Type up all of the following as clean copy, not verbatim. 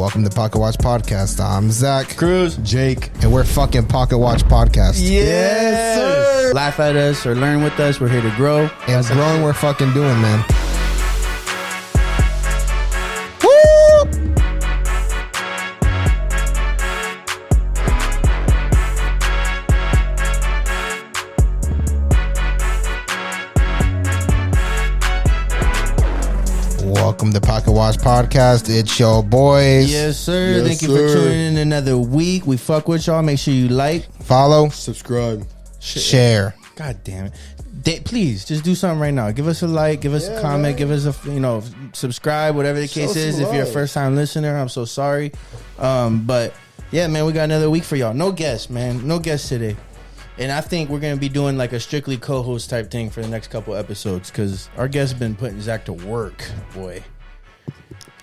Welcome to Pocket Watch Podcast. I'm Zach, Cruz, Jake, and we're fucking Pocket Watch Podcast. Yes, sir. Laugh at us or learn with us. We're here to grow. And growing, we're fucking doing, man. Welcome to Pocket Watch Podcast. It's your boys. Yes, sir. Yes, Thank you for tuning in another week. We fuck with y'all. Make sure you like, follow, subscribe, share. God damn it. Please, just do something right now. Give us a like, give us a comment, man. Give us a, subscribe, whatever the case is. If you're a first time listener, I'm so sorry. But yeah, man, we got another week for y'all. No guests, man. No guests today. And I think we're going to be doing like a strictly co-host type thing for the next couple episodes because our guests have been putting Zach to work, boy.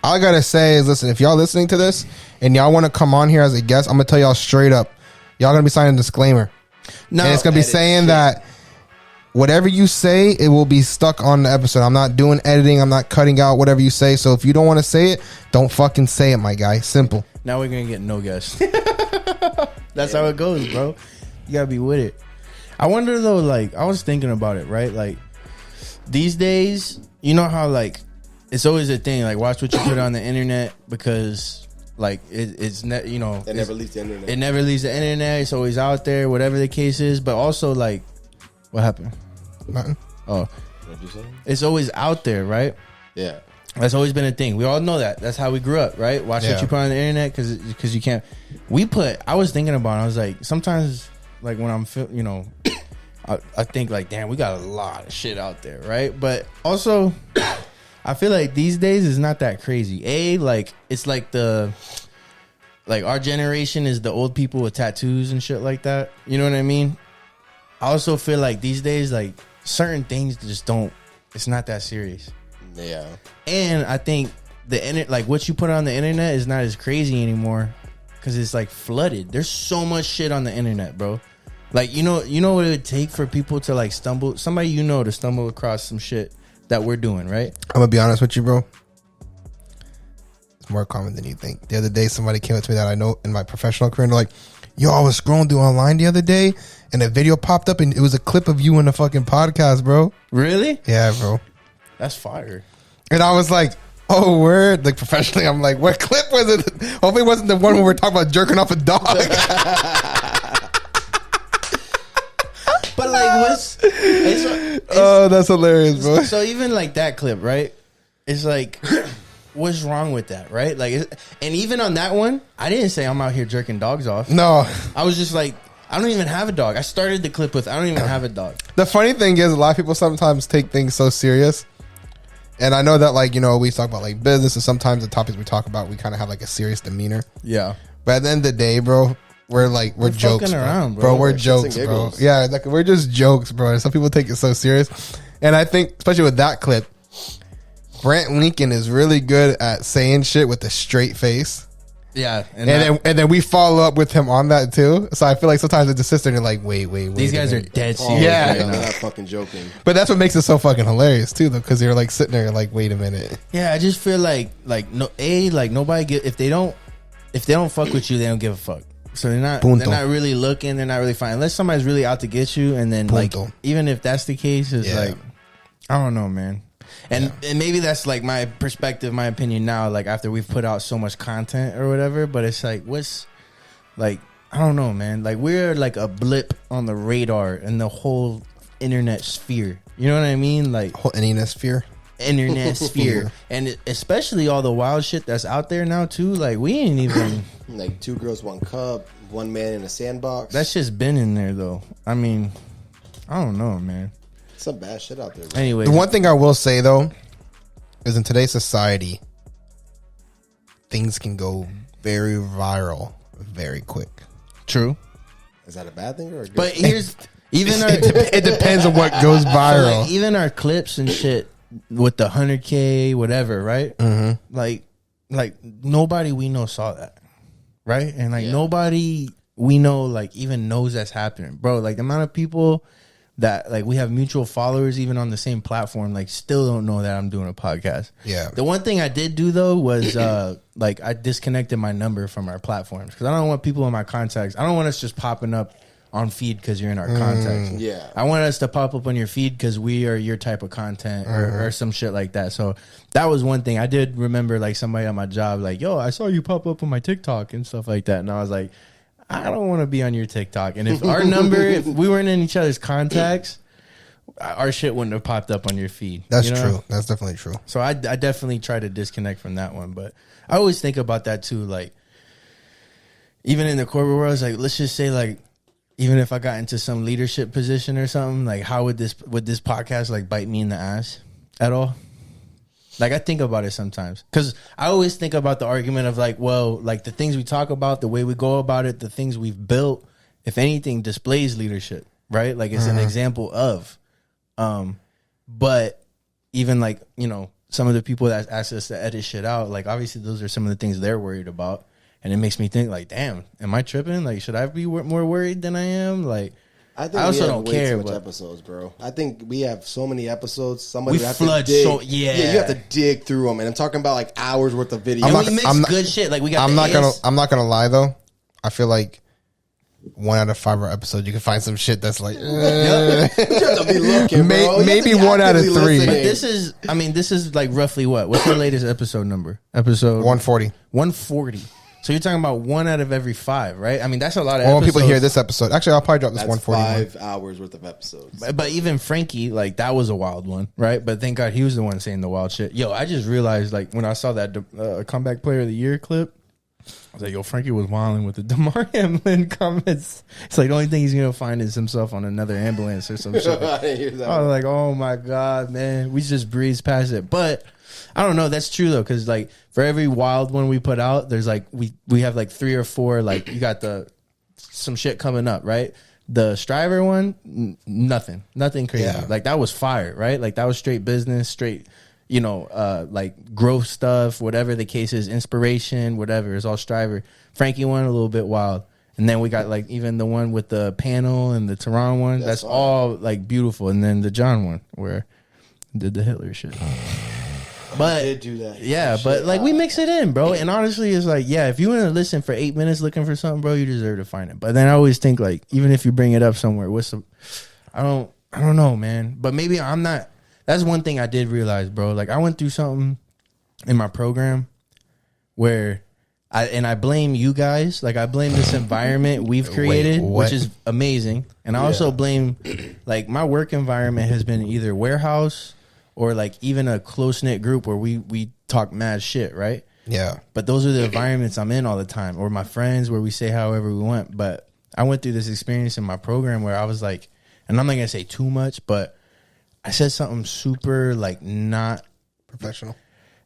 All I got to say is, listen, if y'all listening to this and y'all want to come on here as a guest, I'm going to tell y'all straight up, y'all going to be signing a disclaimer. No, and it's going to be saying that whatever you say, it will be stuck on the episode. I'm not doing editing. I'm not cutting out whatever you say. So if you don't want to say it, don't fucking say it, my guy. Simple. Now we're going to get no guests. That's how it goes, bro. You gotta be with it. I wonder though, like, I was thinking about it, right? Like, these days, you know how, like, it's always a thing, like, watch what you put on the internet because, like, it never leaves the internet. It never leaves the internet. It's always out there, whatever the case is. But also, like, what happened? Nothing. Oh. What'd you say? It's always out there, right? Yeah. That's always been a thing. We all know that. That's how we grew up, right? Watch what you put on the internet because you can't. I was thinking about it. I was like, sometimes, like, when I'm, I think, like, damn, we got a lot of shit out there, right? But also, I feel like these days is not that crazy. Like, it's like our generation is the old people with tattoos and shit like that. You know what I mean? I also feel like these days, like, certain things just don't, it's not that serious. Yeah. And I think like, what you put on the internet is not as crazy anymore because it's, like, flooded. There's so much shit on the internet, bro. Like, you know what it would take for people to, like, stumble across some shit that we're doing, right? I'm gonna be honest with you, bro. It's more common than you think. The other day, somebody came up to me that I know in my professional career, and they're like, yo, I was scrolling through online the other day, and a video popped up, and it was a clip of you in the fucking podcast, bro. Really? Yeah, bro. That's fire. And I was like, oh, word. Like, professionally, I'm like, what clip was it? Hopefully it wasn't the one where we're talking about jerking off a dog. But, like, that's hilarious, bro. So even, like, that clip, right? It's like, what's wrong with that, right? Like, and even on that one, I didn't say I'm out here jerking dogs off. No. I was just like, I don't even have a dog. I started the clip with, I don't even have a dog. The funny thing is, a lot of people sometimes take things so serious. And I know that, like, we talk about, like, business, and sometimes the topics we talk about, we kind of have, like, a serious demeanor. Yeah. But at the end of the day, bro, we're jokes, around, bro. We're jokes, bro. Yeah, like, we're just jokes, bro. And some people take it so serious. And I think, especially with that clip, Brant Lincoln is really good at saying shit with a straight face. Yeah. And then we follow up with him on that, too. So I feel like sometimes it's a sister, and you're like, wait. These guys are dead serious. Yeah. They're not fucking joking. But that's what makes it so fucking hilarious, too, though, because you're, like, sitting there, like, wait a minute. Yeah, I just feel like nobody if they don't fuck with you, they don't give a fuck. So they're not really looking, they're not really fine. Unless somebody's really out to get you, and then like, even if that's the case, it's like, I don't know, man. And maybe that's like my perspective, my opinion now, like after we've put out so much content or whatever, but it's like, what's like, I don't know, man. Like, we're like a blip on the radar in the whole internet sphere. You know what I mean? Like, whole internet sphere. And especially all the wild shit that's out there now too. Like, we ain't even like 2 girls, 1 cup, 1 man in a sandbox. That's just been in there though. I mean, I don't know, man. Some bad shit out there, bro. Anyway, the one thing I will say though is, in today's society, things can go very viral very quick. True. Is that a bad thing or a good but thing? here's even it depends on what goes viral. So, like, even our clips and shit with the 100K whatever, right? Mm-hmm. Like nobody we know saw that, right? And like nobody we know like even knows that's happening, bro. Like, the amount of people that like we have mutual followers even on the same platform, like still don't know that I'm doing a podcast. Yeah. The one thing I did do though was like I disconnected my number from our platforms because I don't want people in my contacts. I don't want us just popping up on feed because you're in our contacts. Yeah. I want us to pop up on your feed because we are your type of content or some shit like that. So that was one thing. I did remember like somebody at my job like, yo, I saw you pop up on my TikTok and stuff like that. And I was like, I don't want to be on your TikTok. And if our number, if we weren't in each other's contacts, our shit wouldn't have popped up on your feed. That's you know? true. That's definitely true. So I definitely try to disconnect from that one. But I always think about that too. Like, even in the corporate world, it's like, let's just say like, even if I got into some leadership position or something, like how would this podcast like bite me in the ass at all? Like I think about it sometimes because I always think about the argument of like, well, like the things we talk about, the way we go about it, the things we've built, if anything, displays leadership, right? Like it's an example of, but even like, you know, some of the people that ask us to edit shit out, like obviously those are some of the things they're worried about. And it makes me think like, damn, am I tripping? Like, should I be more worried than I am? Like, I also don't care. Too much episodes, bro. I think we have so many episodes. Somebody we have flood to dig. yeah. You have to dig through them, and I'm talking about like hours worth of video. And we mix good shit. Like we got. I'm not gonna lie though. I feel like 1 out of 5 of our episodes, you can find some shit that's like, You have to be looking, bro. Maybe 1 out of 3. Listening. But this is like roughly what? What's the latest episode number? Episode 140. 140. So you're talking about 1 out of every 5, right? I mean, that's a lot of Well, episodes. when people hear this episode, actually, I'll probably drop this That's 140. 5 hours worth of episodes. But even Frankie, like that was a wild one, right? But thank God he was the one saying the wild shit. Yo, I just realized like when I saw that comeback player of the year clip, I was like, yo, Frankie was wilding with the DeMar Hamlin comments. It's like the only thing he's gonna find is himself on another ambulance or some shit. I was like, oh my God, man, we just breezed past it. But I don't know. That's true though, because like for every wild one we put out, there's like we have like 3 or 4. Like you got some shit coming up, right? The Striver one, nothing crazy. Yeah. Like that was fire, right? Like that was straight business, straight, you know, like growth stuff, whatever the case is, inspiration, whatever. It's all Striver. Frankie one a little bit wild, and then we got like even the one with the panel and the Tehran one. That's all like beautiful, and then the John one where I did the Hitler shit. But I did do that. Yeah, but like we mix it in, bro. And honestly, it's like, yeah, if you want to listen for 8 minutes looking for something, bro, you deserve to find it. But then I always think like, even if you bring it up somewhere, what's some? I don't know, man. But maybe I'm not. That's one thing I did realize, bro. Like I went through something in my program where I blame you guys. Like I blame this environment we've created, which is amazing. And I also blame like my work environment has been either warehouse or like even a close-knit group where we talk mad shit, right? Yeah. But those are the environments I'm in all the time. Or my friends where we say however we want. But I went through this experience in my program where I was like, and I'm not going to say too much, but I said something super like not Professional.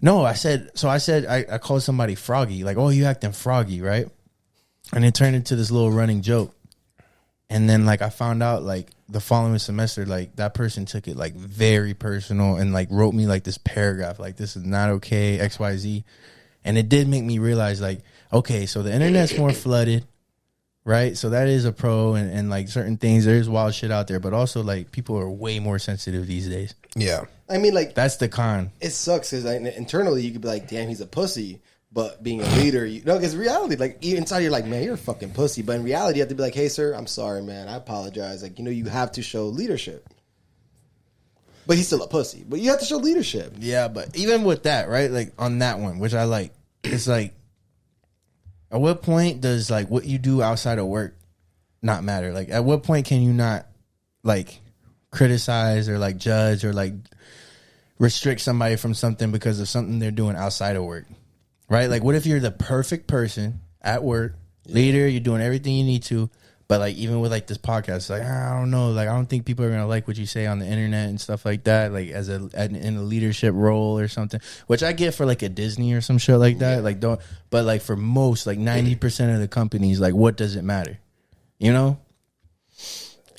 No, I called somebody froggy. Like, oh, you acting froggy, right? And it turned into this little running joke. And then like I found out like the following semester, like that person took it like very personal and like wrote me like this paragraph, like this is not okay, XYZ. And it did make me realize like, okay, so the internet's more flooded, right? So that is a pro and like certain things, there's wild shit out there, but also like people are way more sensitive these days. Yeah. I mean, like that's the con. It sucks because internally you could be like, damn, he's a pussy. But being a leader, you know, because reality, like inside you're like, man, you're a fucking pussy. But in reality, you have to be like, hey, sir, I'm sorry, man. I apologize. Like, you know, you have to show leadership. But he's still a pussy. But you have to show leadership. Yeah, but even with that, right? Like on that one, which I like, it's like, at what point does like what you do outside of work not matter? Like, at what point can you not like criticize or like judge or like restrict somebody from something because of something they're doing outside of work? Right? Like, what if you're the perfect person at work, leader, you're doing everything you need to, but like even with like this podcast, it's like, I don't know, like I don't think people are gonna like what you say on the internet and stuff like that, like as in a leadership role or something, which I get for like a Disney or some shit like that. Like don't, but like for most, like 90% of the companies, like what does it matter? You know?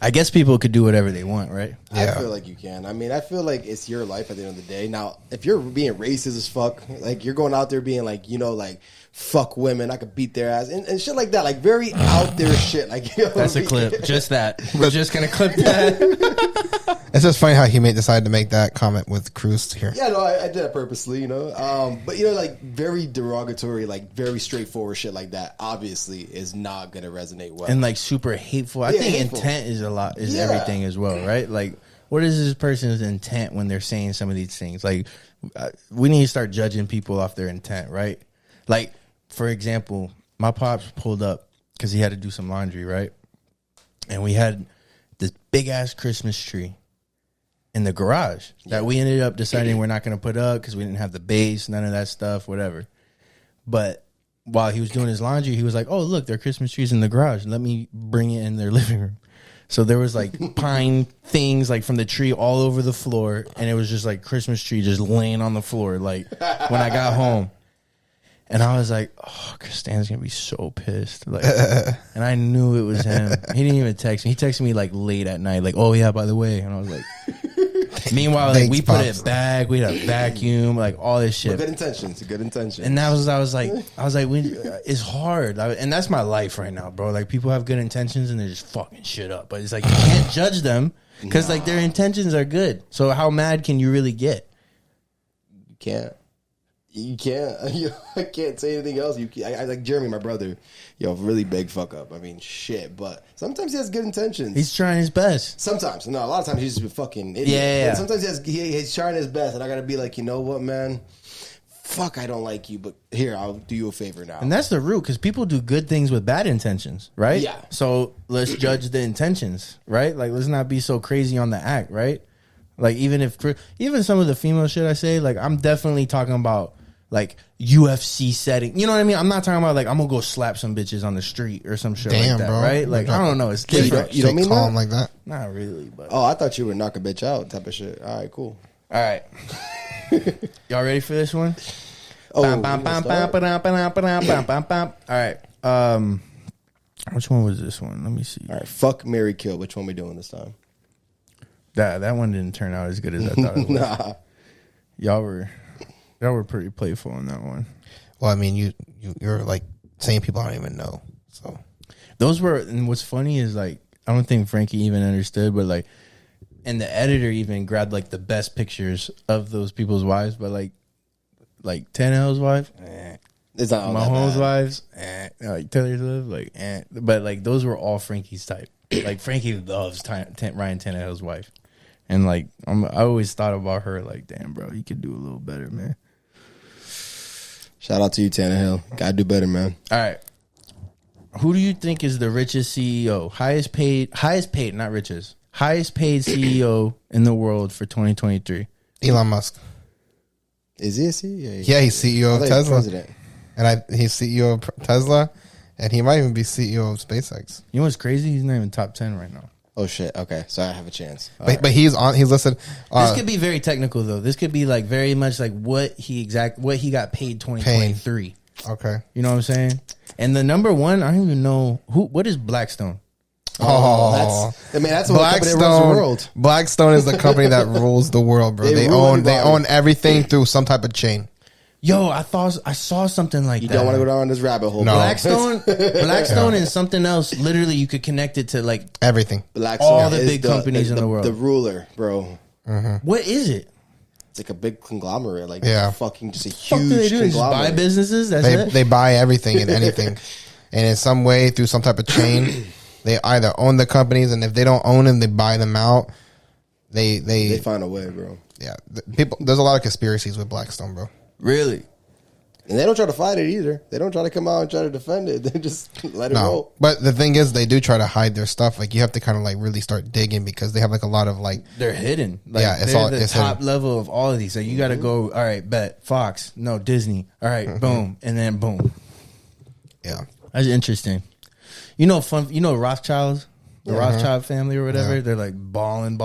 I guess people could do whatever they want, right? Yeah. I feel like you can. I mean, I feel like it's your life at the end of the day. Now, if you're being racist as fuck, like you're going out there being like, you know, like fuck women. I could beat their ass and shit like that. Like very out there shit. Like that's a clip. Just that. We're just gonna clip that. It's just funny how he decided to make that comment with Cruz here. Yeah, no, I did that purposely, you know. But you know, like very derogatory, like very straightforward shit like that. Obviously, is not gonna resonate well. And like super hateful. I think hateful. Intent is everything as well, right? Like, what is this person's intent when they're saying some of these things? Like, we need to start judging people off their intent, right? Like, for example, my pops pulled up because he had to do some laundry, right? And we had this big ass Christmas tree in the garage that we ended up deciding we're not going to put up because we didn't have the base, none of that stuff, whatever. But while he was doing his laundry, he was like, "Oh, look, there are Christmas trees in the garage. Let me bring it in their living room." So there was like pine things like from the tree all over the floor, and it was just like Christmas tree just laying on the floor. Like when I got home. And I was like, "Oh, Costanza's gonna be so pissed." Like, and I knew it was him. He didn't even text me. He texted me like late at night, like, "Oh yeah, by the way." And I was like, meanwhile, like we put it back. We had a vacuum, like all this shit. Good intentions. Good intentions. And that was, I was like, it's hard, and that's my life right now, bro. Like people have good intentions and they're just fucking shit up. But it's like you can't judge them because like their intentions are good. So how mad can you really get? You can't. You can't. I can't say anything else. I like Jeremy, my brother. Really big fuck up. I mean, shit. But sometimes he has good intentions. He's trying his best. Sometimes, no. A lot of times he's just a fucking idiot. Yeah. But sometimes he's trying his best, and I gotta be like, you know what, man? Fuck, I don't like you, but here, I'll do you a favor now. And that's the root, because people do good things with bad intentions, right? Yeah. So let's judge the intentions, right? Like let's not be so crazy on the act, right? Like even some of the female shit I say, like I'm definitely talking about. Like UFC setting, you know what I mean? I'm not talking about like I'm gonna go slap some bitches on the street or some shit like that, bro. Right? Like I don't know, it's different. You don't mean calm like that? Not really, but I thought you would knock a bitch out type of shit. All right, cool. All right, y'all ready for this one? Oh, all right. Which one was this one? Let me see. All right, fuck, marry, kill. Which one we doing this time? That one didn't turn out as good as I thought it was. Nah, y'all were pretty playful on that one. Well, I mean, you're like saying people I don't even know. So those were, and what's funny is like I don't think Frankie even understood, but like, and the editor even grabbed like the best pictures of those people's wives, but like Tannehill's wife, it's not Mahomes' wives, like Taylor Swift, like, but like those were all Frankie's type. Like Frankie loves Ryan Tannehill's wife, and like I always thought about her like, damn, bro, you could do a little better, man. Shout out to you, Tannehill. Gotta do better, man. All right. Who do you think is the richest CEO? Highest paid, not richest. Highest paid CEO in the world for 2023. Elon Musk. Is he a CEO? Yeah, he's CEO of Tesla. President. And he's CEO of Tesla, and he might even be CEO of SpaceX. You know what's crazy? He's not even top 10 right now. Oh shit! Okay, so I have a chance. But he's listed. This could be very technical though. This could be like very much like what he got paid 2023. Okay, you know what I'm saying? And the number one, I don't even know what is Blackstone. That's what company that rules the world. Blackstone is the company that rules the world, bro. They own everything through some type of chain. Yo, I saw something like that. You don't want to go down this rabbit hole. No. Blackstone is something else. Literally, you could connect it to like everything. Blackstone all the big companies in the world. The ruler, bro. Mm-hmm. What is it? It's like a big conglomerate. Like fucking just a huge what do they do? conglomerate. Just buy businesses? That's it? They buy everything and anything. And in some way, through some type of chain, they either own the companies, and if they don't own them, they buy them out. They find a way, bro. Yeah. There's a lot of conspiracies with Blackstone, bro. Really? And they don't try to fight it either. They don't try to come out and try to defend it. They just let it roll. But the thing is, they do try to hide their stuff. Like, you have to kind of like really start digging, because they have like a lot of like, they're hidden. Like, yeah, they're the top hidden. level of all of these. So you got to go. All right, bet Fox. No, Disney. All right, boom, and then boom. Yeah, that's interesting. You know, Rothschilds, the Rothschild family or whatever. Yeah. They're like balling.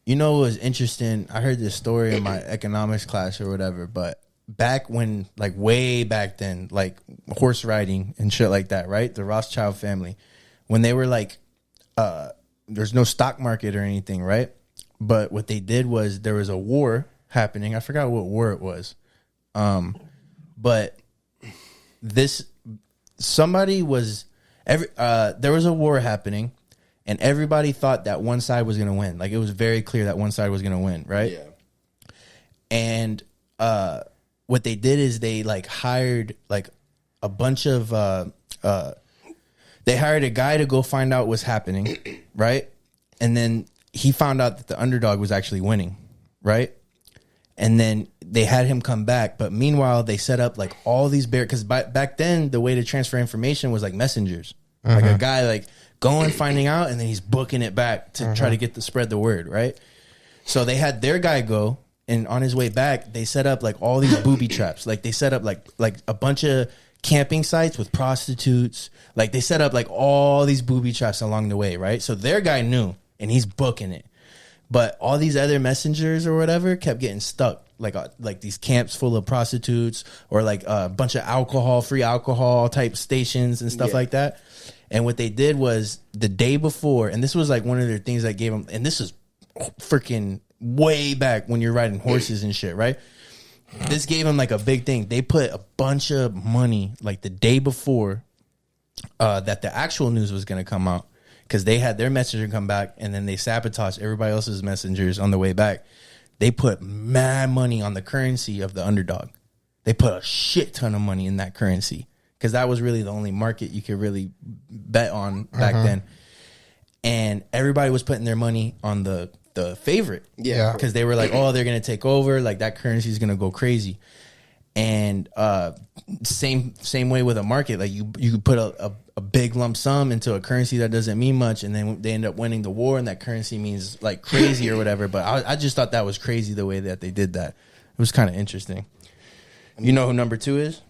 You know what was interesting? I heard this story in my economics class or whatever, but back when, like way back then, like horse riding and shit like that, right? The Rothschild family, when they were like, there's no stock market or anything, right? But what they did was there was a war happening. I forgot what war it was. But somebody was there was a war happening, and everybody thought that one side was gonna win. Like, it was very clear that one side was gonna win, right? Yeah. And what they did is they like hired like a bunch of they hired a guy to go find out what's happening, right? And then he found out that the underdog was actually winning, right? And then they had him come back, but meanwhile they set up like all these because back then the way to transfer information was like messengers, like a guy like going finding out, and then he's booking it back to try to get the spread the word, right? So they had their guy go, and on his way back they set up like all these booby traps. Like they set up like a bunch of camping sites with prostitutes. Like they set up like all these booby traps along the way, right? So their guy knew, and he's booking it. But all these other messengers or whatever kept getting stuck, like these camps full of prostitutes, or like a bunch of free alcohol type stations and stuff like that. And what they did was the day before, and this was like one of their things that gave them, and this is freaking way back when you're riding horses and shit, right? This gave them like a big thing. They put a bunch of money like the day before that the actual news was going to come out. Because they had their messenger come back, and then they sabotaged everybody else's messengers on the way back. They put mad money on the currency of the underdog. They put a shit ton of money in that currency, because that was really the only market you could really bet on back then. And everybody was putting their money on the favorite. Yeah. Because they were like, oh, they're going to take over. Like, that currency is going to go crazy. And same way with a market. Like, you put a big lump sum into a currency that doesn't mean much, and then they end up winning the war, and that currency means like crazy or whatever. But I just thought that was crazy the way that they did that. It was kind of interesting. You know who number 2 is?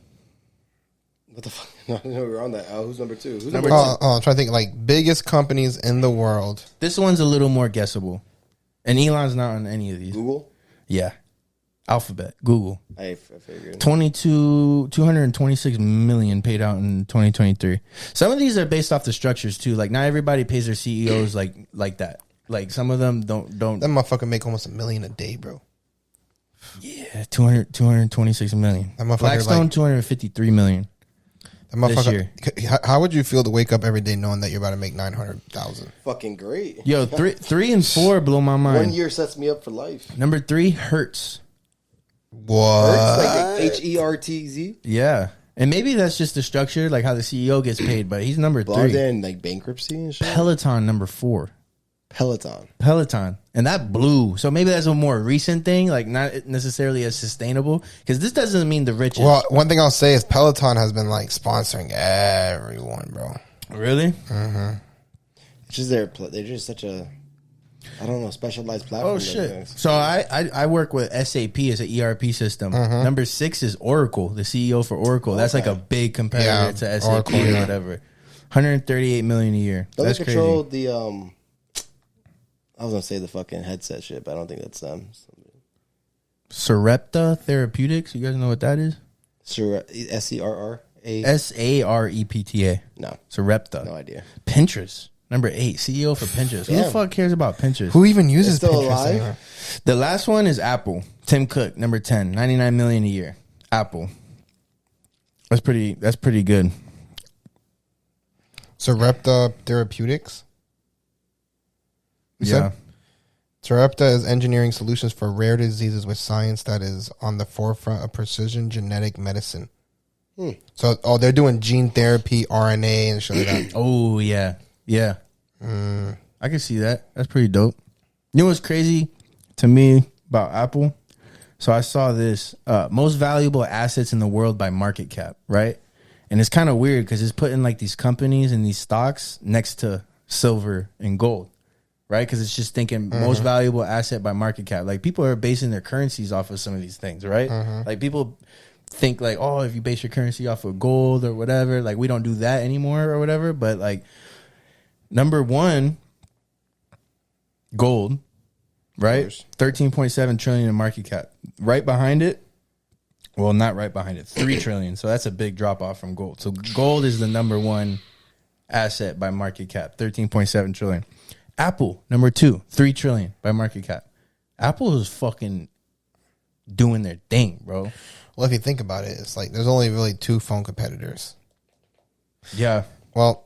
What the fuck? No, we're on that. Who's number 2? Who's number 2? I'm trying to think, like, biggest companies in the world. This one's a little more guessable, and Elon's not on any of these. Google? Yeah. Alphabet, Google. I figured. 226 million paid out in 2023. Some of these are based off the structures too. Like, not everybody pays their CEOs like that. Like, some of them don't. That motherfucker make almost $1 million a day, bro. Yeah, 226 million. That motherfucker, Blackstone, like, 253 million. That motherfucker. This year. How would you feel to wake up every day knowing that you're about to make 900,000? Fucking great. Yo, 3 and 4 blow my mind. 1 year sets me up for life. Number 3, Hertz. What? Hertz, like HERTZ? Yeah. And maybe that's just the structure, like how the CEO gets paid, but he's number 3. Then, like, bankruptcy and shit? Peloton, number 4. Peloton. And that blew. So maybe that's a more recent thing, like not necessarily as sustainable, because this doesn't mean the richest. Well, one thing I'll say is Peloton has been like sponsoring everyone, bro. Really? Mm-hmm. It's just they're just such a, I don't know, specialized platform. Oh shit! So I work with SAP as an ERP system. Number 6 is Oracle, the CEO for Oracle. That's like a big competitor to SAP Oracle, or whatever. 138 million a year. That's crazy. Control the I was gonna say the fucking headset shit, but I don't think that's them. Sarepta Therapeutics. You guys know what that is? SCRRA. SAREPTA. No. Sarepta. No idea. Pinterest. Number 8, CEO for Pinterest. Who the fuck cares about Pinterest? Who even uses still Pinterest alive? anymore? The last one is Apple. Tim Cook, number 10, 99 million a year. Apple. That's pretty good. Sarepta Therapeutics. Yeah. Sarepta is engineering solutions for rare diseases with science that is on the forefront of precision genetic medicine. So, they're doing gene therapy, RNA, and shit like that. Oh, yeah. Yeah. I can see that. That's pretty dope. You know what's crazy to me about Apple? So I saw this, most valuable assets in the world by market cap, right? And it's kind of weird because it's putting like these companies and these stocks next to silver and gold. Right, because it's just thinking most valuable asset by market cap. Like, people are basing their currencies off of some of these things, right? Like, people think like, oh, if you base your currency off of gold or whatever, like, we don't do that anymore or whatever. But like, number 1, gold, right? 13.7 trillion in market cap. Right behind it, well, not right behind it, 3 trillion. So that's a big drop off from gold. So gold is the number 1 asset by market cap, 13.7 trillion. Apple, number 2, 3 trillion by market cap. Apple is fucking doing their thing, bro. Well, if you think about it, it's like there's only really 2 phone competitors. Yeah. Well,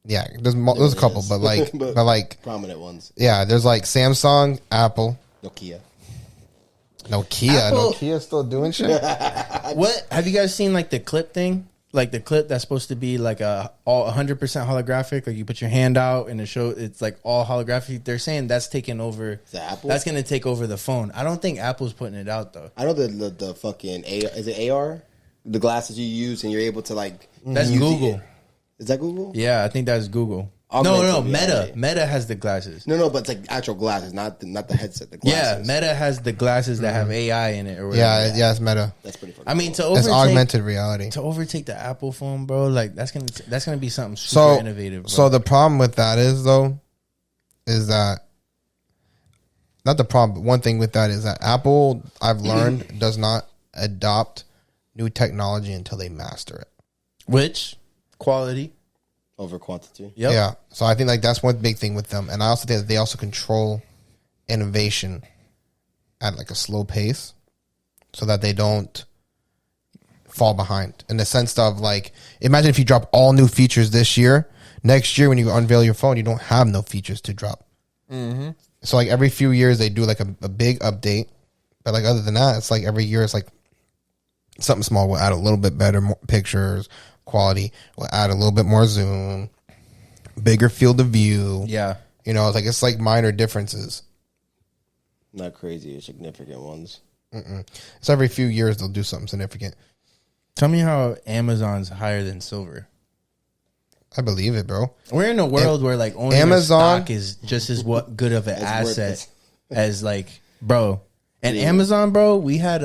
yeah, there's a couple, but like prominent ones. Yeah, there's like Samsung, Apple, Nokia. Nokia's still doing shit. What have you guys seen? Like the clip thing, like the clip that's supposed to be like all 100% holographic. Like you put your hand out and it's like all holographic. They're saying that's taking over. Is that Apple? That's going to take over the phone. I don't think Apple's putting it out though. I know the fucking is it AR? The glasses you use and you're able to like. That's Google. Is that Google? Yeah, I think that's Google. No, Meta. Meta has the glasses. No, but it's like actual glasses, not the headset. The glasses. Yeah, Meta has the glasses that have AI in it. Or whatever. Yeah, it's Meta. That's pretty funny. I mean, it's augmented reality. To overtake the Apple phone, bro, like that's gonna be something super innovative. Bro. So the problem with that is that not the problem. But one thing with that is that Apple, I've learned, does not adopt new technology until they master it. Which quality over quantity. Yep. Yeah. So I think like that's one big thing with them, and I also think that they also control innovation at like a slow pace, so that they don't fall behind. In the sense of like, imagine if you drop all new features this year, next year when you unveil your phone, you don't have no features to drop. Mm-hmm. So like every few years they do like a big update, but like other than that, it's like every year it's like something small will add a little bit better more pictures. Quality will add a little bit more zoom, bigger field of view. Yeah, it's like minor differences. Not crazy, significant ones. So every few years they'll do something significant. Tell me how Amazon's higher than silver. I believe it, bro. We're in a world where like owning Amazon stock is just as good of an asset as like, bro. And Amazon, bro, we had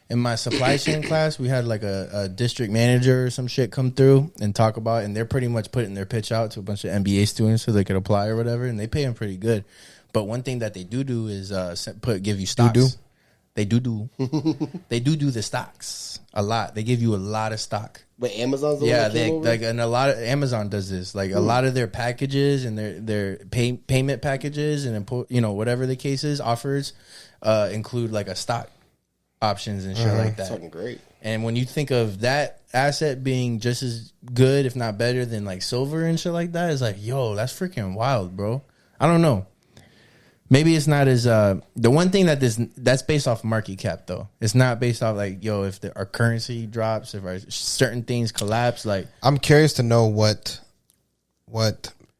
in my supply chain class, we had like a district manager or some shit come through and talk about it, and they're pretty much putting their pitch out to a bunch of MBA students so they could apply or whatever, and they pay them pretty good. But one thing that they do is give you stocks. They do the stocks a lot. They give you a lot of stock. But Amazon's and a lot of Amazon does this. Like a lot of their packages and their payment packages and whatever the case is, offers include like a stock options and shit like that. That's fucking great. And when you think of that asset being just as good, if not better, than like silver and shit like that, it's like, yo, that's freaking wild, bro. I don't know. Maybe it's not as the one thing that's based off market cap though. It's not based off like, yo, if our currency drops, if our certain things collapse. Like, I'm curious to know what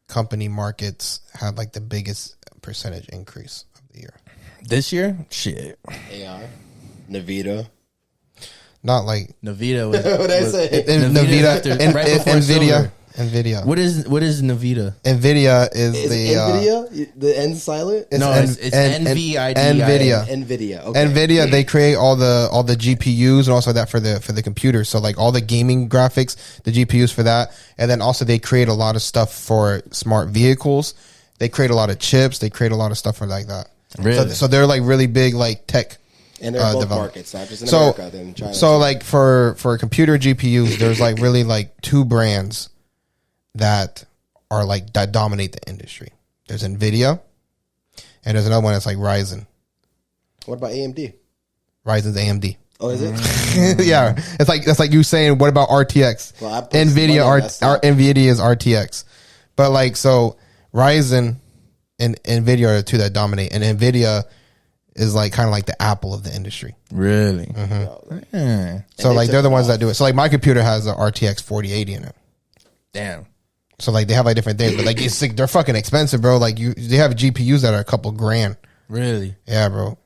company markets had like the biggest percentage increase of the year. This year, shit. AI, Nvidia. Not like Nvidia. Was, what did I say? Nvidia. Nvidia. What is Nvidia? Nvidia is Nvidia the N silent. It's NVIDIA. Nvidia. Okay. Nvidia. They create all the GPUs and also that for the computers. So like all the gaming graphics, the GPUs for that, and then also they create a lot of stuff for smart vehicles. They create a lot of chips. They create a lot of stuff for like that. Really? So they're like really big like tech. And they're both markets, not just in America. Then China. So like for computer GPUs, there's like really like 2 brands that are like that dominate the industry. There's Nvidia, and there's another one that's like Ryzen. What about AMD? Ryzen's AMD. Oh, is it? Yeah, that's like you saying, what about RTX? Well, Nvidia is RTX, but like so Ryzen and Nvidia are the 2 that dominate, and Nvidia is like kind of like the Apple of the industry. Really? Mm-hmm. Yeah. So like they're the ones that do it. So like my computer has an RTX 4080 in it. Damn. So like they have like different things, but like it's like, they're fucking expensive, bro. Like they have GPUs that are a couple grand. Really? Yeah, bro.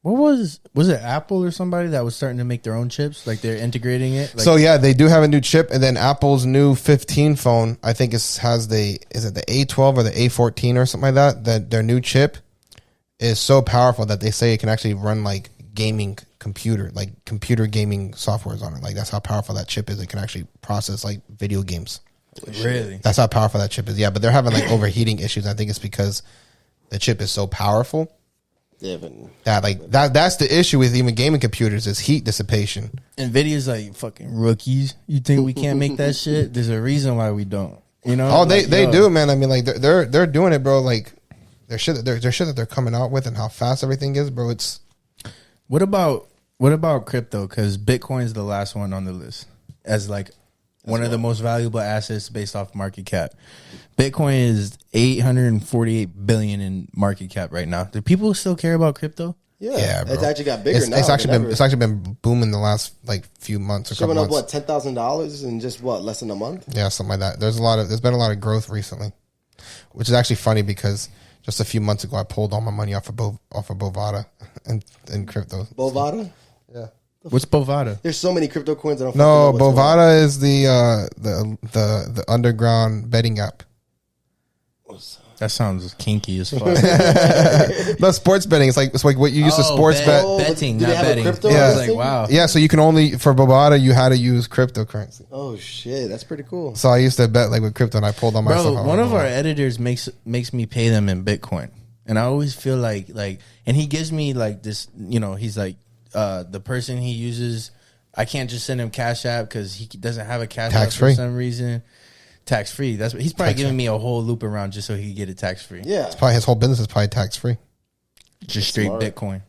What was it Apple or somebody that was starting to make their own chips? Like they're integrating it? Like, so yeah, they do have a new chip, and then Apple's new 15 phone, I think is it the A12 or the A14 or something like that? That their new chip is so powerful that they say it can actually run like gaming computer gaming softwares on it. Like that's how powerful that chip is. It can actually process like video games. Really? That's how powerful that chip is. Yeah, but they're having like overheating issues. I think it's because the chip is so powerful. Yeah, but that's the issue with even gaming computers is heat dissipation. Nvidia's like fucking rookies. You think we can't make that shit? There's a reason why we don't. You know? Oh, they do, man. I mean, like they're doing it, bro. Like their shit that they're coming out with and how fast everything is, bro. It's What about crypto? Because Bitcoin is the last one on the list as like one of the most valuable assets based off market cap. Bitcoin is 848 billion in market cap right now. Do people still care about crypto? Yeah, bro. It's actually got bigger now. It's actually been booming the last like few months. Showing up what $10,000 in just less than a month? Yeah, something like that. There's been a lot of growth recently, which is actually funny because just a few months ago I pulled all my money off of Bovada and crypto. Bovada? Yeah. What's Bovada? There's so many crypto coins. I don't know. Bovada is the underground betting app. That sounds kinky as fuck. No, sports betting. It's like what you used to sports bet. Betting, not betting. Yeah, like, wow. Yeah, so you can only for Bovada you had to use cryptocurrency. Oh shit, that's pretty cool. So I used to bet like with crypto, and I pulled on myself. Bro, one of our editors makes me pay them in Bitcoin, and I always feel like, and he gives me like this. You know, he's like the person he uses. I can't just send him Cash App because he doesn't have a Cash App for some reason. Tax free. That's what he's probably giving me a whole loop around just so he can get it tax free. Yeah, it's probably his whole business is probably tax free. Just straight Bitcoin.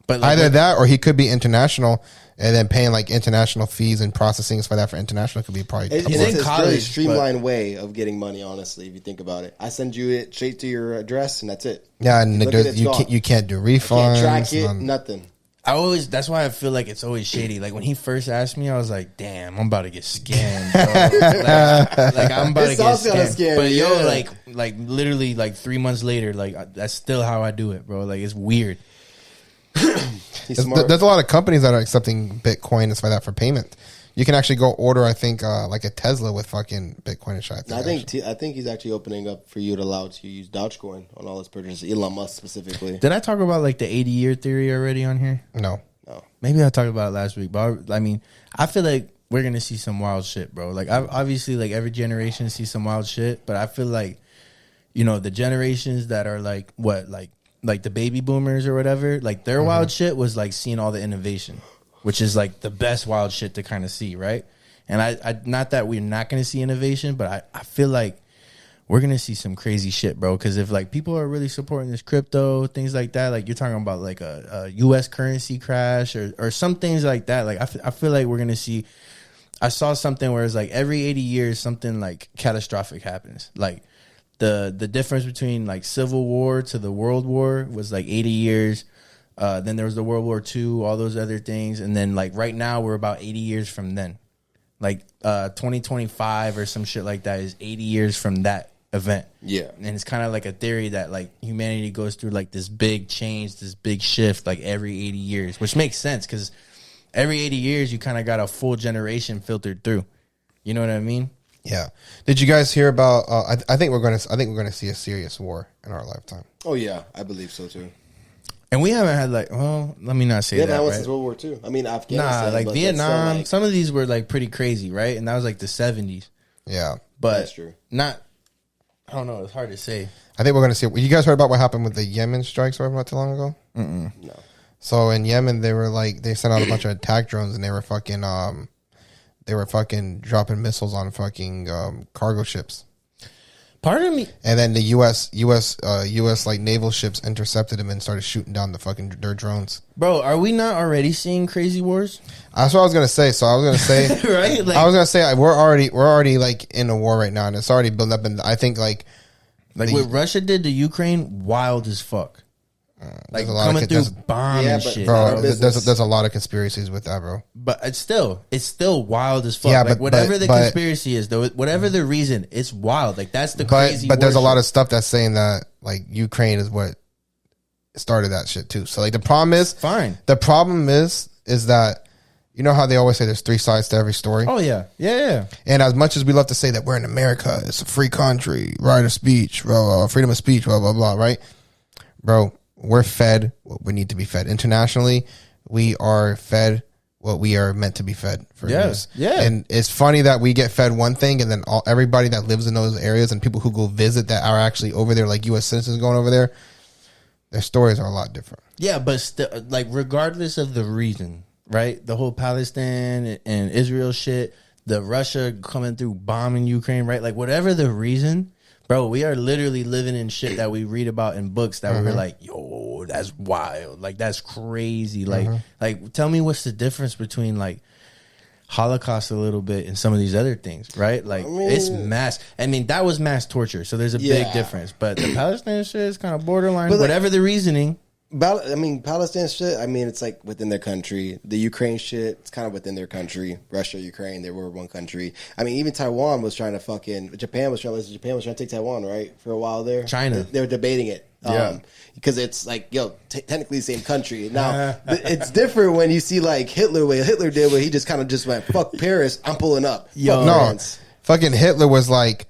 But like, either that or he could be international and then paying like international fees and processing and stuff like that for international could be probably. It's a really streamlined way of getting money. Honestly, if you think about it, I send you it straight to your address and that's it. Yeah, and you can't do refunds. You can't track it. Nothing. That's why I feel like it's always shady. Like when he first asked me, I was like, damn, I'm about to get scammed, bro. like I'm about to get scammed. But like literally like 3 months later, like that's still how I do it, bro. Like it's weird. There's a lot of companies that are accepting Bitcoin and stuff like that for payment. You can actually go order, I think, like a Tesla with fucking Bitcoin and shit. I think he's actually opening up for you to allow to use Dogecoin on all his purchases. Elon Musk specifically. Did I talk about like the 80-year theory already on here? No. Maybe I talked about it last week, but I mean, I feel like we're gonna see some wild shit, bro. Like obviously, like every generation sees some wild shit, but I feel like, you know, the generations that are like like the baby boomers or whatever, like their wild shit was like seeing all the innovation, which is like the best wild shit to kind of see, right? And I not that we're not going to see innovation, but I feel like we're going to see some crazy shit, bro. Because if like people are really supporting this crypto, things like that, like you're talking about like a U.S. currency crash or some things like that, like I feel like we're going to see. I saw something where it's like every 80 years something like catastrophic happens. Like the difference between like Civil War to the World War was like 80 years. Then there was the World War II, all those other things. And then like right now we're about 80 years from then. Like 2025 or some shit like that is 80 years from that event. Yeah. And it's kind of like a theory that like humanity goes through like this big change, this big shift like every 80 years, which makes sense because every 80 years you kind of got a full generation filtered through. You know what I mean? Yeah. Did you guys hear about? I think we're gonna see a serious war in our lifetime. Oh yeah, I believe so too. And we haven't had like, well, let me not say that. Right? Since World War II. I mean, Afghanistan. Nah, like Vietnam. Like, some of these were like pretty crazy, right? And that was like the 70s. Yeah, but that's true. Not. I don't know. It's hard to say. I think we're gonna see. You guys heard about what happened with the Yemen strikes not too long ago? No. So in Yemen, they sent out a bunch of attack drones and they were fucking dropping missiles on fucking cargo ships. Pardon me. And then the U.S. like naval ships intercepted them and started shooting down their drones. Bro, are we not already seeing crazy wars? That's what I was gonna say. So I was gonna say, right? Like, I was gonna say we're already like in a war right now, and it's already built up. And I think like what Russia did to Ukraine, wild as fuck. Like coming through bomb and shit, bro. There's a lot of conspiracies with that, bro. But it's still wild as fuck. Yeah, like whatever the conspiracy is, though, whatever the reason, it's wild. Like that's the crazy. But there's a lot of stuff that's saying that like Ukraine is what started that shit too. So like the problem is fine. The problem is that you know how they always say there's three sides to every story. Oh yeah. And as much as we love to say that we're in America, it's a free country, right of speech, freedom of speech, blah blah blah, right, bro. We're fed what we need to be fed. Internationally, we are fed what we are meant to be fed for news. Yeah. And it's funny that we get fed one thing and then everybody that lives in those areas and people who go visit that are actually over there, like U.S. citizens going over there, their stories are a lot different. Yeah, but still, like regardless of the reason, right? The whole Palestine and Israel shit, the Russia coming through bombing Ukraine, right? Like whatever the reason, bro, we are literally living in shit that we read about in books that we were like, yo, whoa, that's wild. Like, that's crazy. Like, tell me what's the difference between, like, Holocaust a little bit and some of these other things, right? Like, it's mass. I mean, that was mass torture, so there's a big difference. But the Palestinian shit is kind of borderline. But whatever the reasoning. I mean, Palestine shit, I mean, it's like within their country. The Ukraine shit, it's kind of within their country. Russia, Ukraine, they were one country. I mean, even Taiwan was trying to Japan was trying to take Taiwan, right? For a while there. China. They were debating it. Because it's like, technically the same country. Now, it's different when you see like Hitler, what Hitler did, where he just kind of just went, fuck Paris, I'm pulling up. Fucking Hitler was like,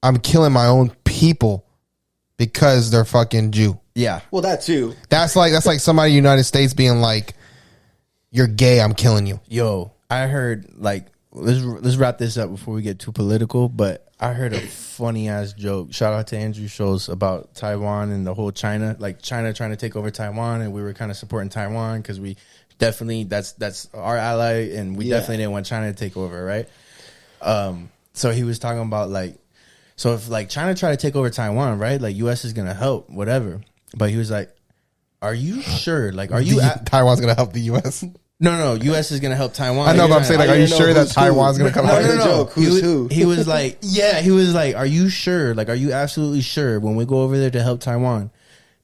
I'm killing my own people because they're fucking Jew. Yeah. Well, that too. That's like somebody in the United States being like, you're gay, I'm killing you. Yo, I heard, like, let's wrap this up before we get too political, but I heard a funny ass joke. Shout out to Andrew Schultz about Taiwan and the whole China trying to take over Taiwan, and we were kind of supporting Taiwan because we definitely, that's our ally, and we definitely didn't want China to take over, right? So he was talking about, like, so if like China tried to take over Taiwan, right? Like, US is gonna help, whatever. But he was like, "Are you sure? Like, are you Taiwan's gonna help the U.S.?" No. U.S. is gonna help Taiwan. I know, but I'm saying, like, are you sure that Taiwan's gonna come out? No. Who's who? He was like, he was like, "Are you sure? Like, are you absolutely sure when we go over there to help Taiwan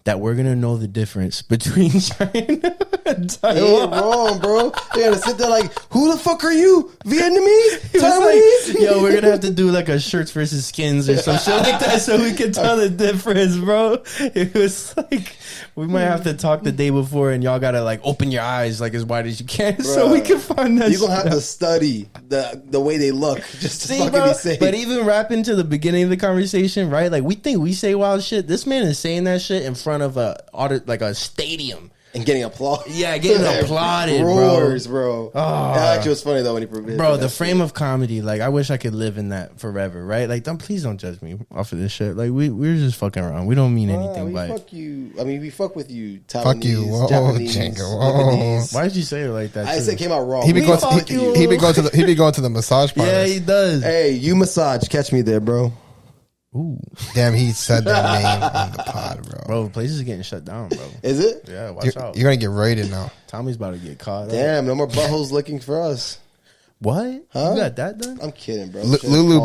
that we're gonna know the difference between China and Taiwan?" You ain't wrong, bro. They're gonna sit there like, "Who the fuck are you? Vietnamese? Taiwanese?" Like, yo, we're gonna have to do like a shirts versus skins or some shit like that so we can tell the difference, bro. It was like, we might have to talk the day before, and y'all gotta like open your eyes like as wide as you can, so we can find that. You're gonna have to study the way they look just to fucking be safe. But even wrapping to the beginning of the conversation, right? Like, we think we say wild shit. This man is saying that shit in front of a stadium. And getting applauded. Yeah, getting applauded, roars, bro. That actually was funny though when he proved it. Bro, the frame of comedy, like, I wish I could live in that forever, right? Like, please don't judge me off of this shit. Like, we're just fucking around. We don't mean anything by fuck you. I mean, we fuck with you, Taiwanese, fuck you. Whoa, Japanese, Lebanese. Why did you say it like that? I said it came out wrong. He be going to the massage parlor. Yeah, he does. Hey, you massage. Catch me there, bro. Ooh. Damn, he said that name on the pod, bro. Bro, places are getting shut down, bro. Is it? Yeah, watch out. You're gonna get raided now. Tommy's about to get caught. Damn, no more buttholes looking for us. What? Huh? You got that done? I'm kidding, bro. Lulu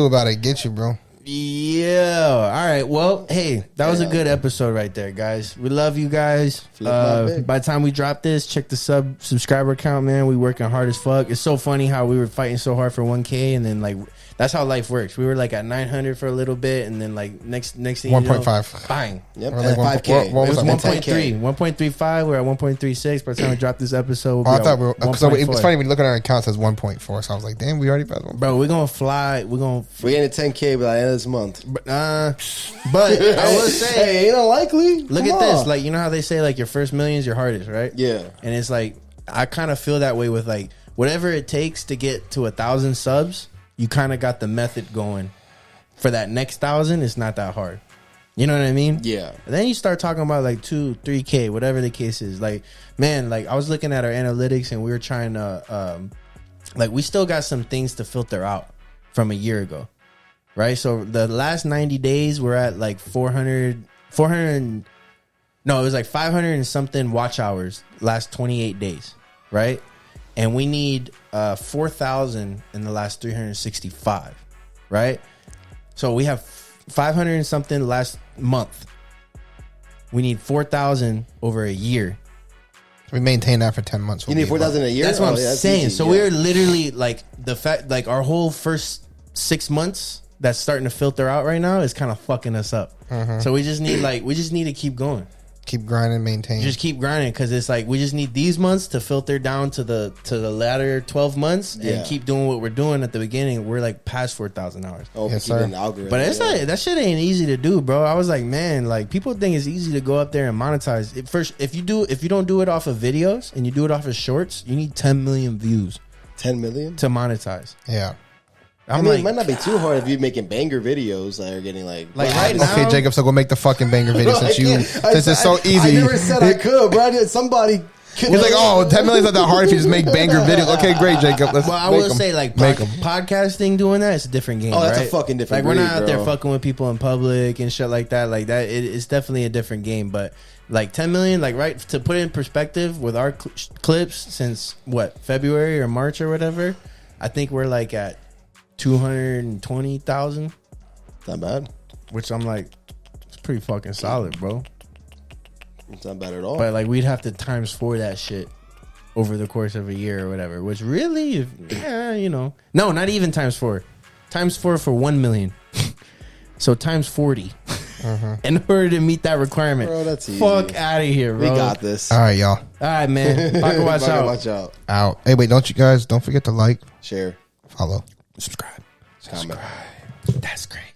about to get you, bro. Yeah. All right. Well, hey, that was a good episode right there, guys. We love you guys. By the time we drop this, check the subscriber count, man. We working hard as fuck. It's so funny how we were fighting so hard for 1K, and then like that's how life works. We were like at 900 for a little bit, and then like next thing 1.5. Bang. Yep. Like 5K. It was 1.3, 1.35. We're at 1.36. By the time we drop this episode, I thought we were. So it's funny when you look at our account, it says 1.4. So I was like, damn, we already passed 1. Bro, we're gonna fly. We're getting 10K by the end of this month. But I will say, hey, ain't unlikely. Look at this. Like, you know how they say like your first million is your hardest, right? Yeah. And it's like, I kind of feel that way with like whatever it takes to get to 1,000 subs. You kind of got the method going for that next 1,000. It's not that hard. You know what I mean? Yeah. And then you start talking about like 2, 3K, whatever the case is. Like, man, like I was looking at our analytics and we were trying to, like, we still got some things to filter out from a year ago, right? So the last 90 days we're at like 400. No, it was like 500 and something watch hours last 28 days, right? And we need 4,000 in the last 365, right? So we have 500 and something last month. We need 4,000 over a year. We maintain that for 10 months. You need 4,000 a year? That's what I'm saying. So we're literally like the fact, like our whole first 6 months that's starting to filter out right now is kind of fucking us up. So we just need to keep going. Keep grinding, maintain. Just keep grinding because it's like we just need these months to filter down to the latter 12 months and keep doing what we're doing at the beginning. We're like past 4,000 hours. Oh, yes, sir. Algorithm, but it's like that shit ain't easy to do, bro. I was like, man, like people think it's easy to go up there and monetize. If you don't do it off of videos and you do it off of shorts, you need 10 million views. 10 million to monetize. Yeah. I mean, it might not be too hard if you're making banger videos that are getting like right now. Okay, Jacob, so go make the fucking banger video since it's so easy. I never said I could, bro. Somebody He's like, oh, 10 million is not that hard if you just make banger videos. Okay, great, Jacob. Well, I will say, like, podcasting doing that, it's a different game. Oh, that's right? a fucking different Like, breed, we're not out there bro. fucking with people in public and shit like that. Like, that, it's definitely a different game. But, Like 10 million, like right to put it in perspective with our clips since what February or March or whatever, I think we're like at 220,000. Not bad. Which I'm like, it's pretty fucking solid, bro. It's not bad at all. But like we'd have to times 4 that shit over the course of a year or whatever. Which really, you know, no, not even times 4. Times 4 for 1 million. So times 40. In order to meet that requirement. Bro, that's easy. Fuck out of here, bro. We got this. All right, y'all. All right, man. Baca, watch out. Watch out. Out. Hey, wait, don't forget to like, Share. follow, Subscribe. Comment. That's great.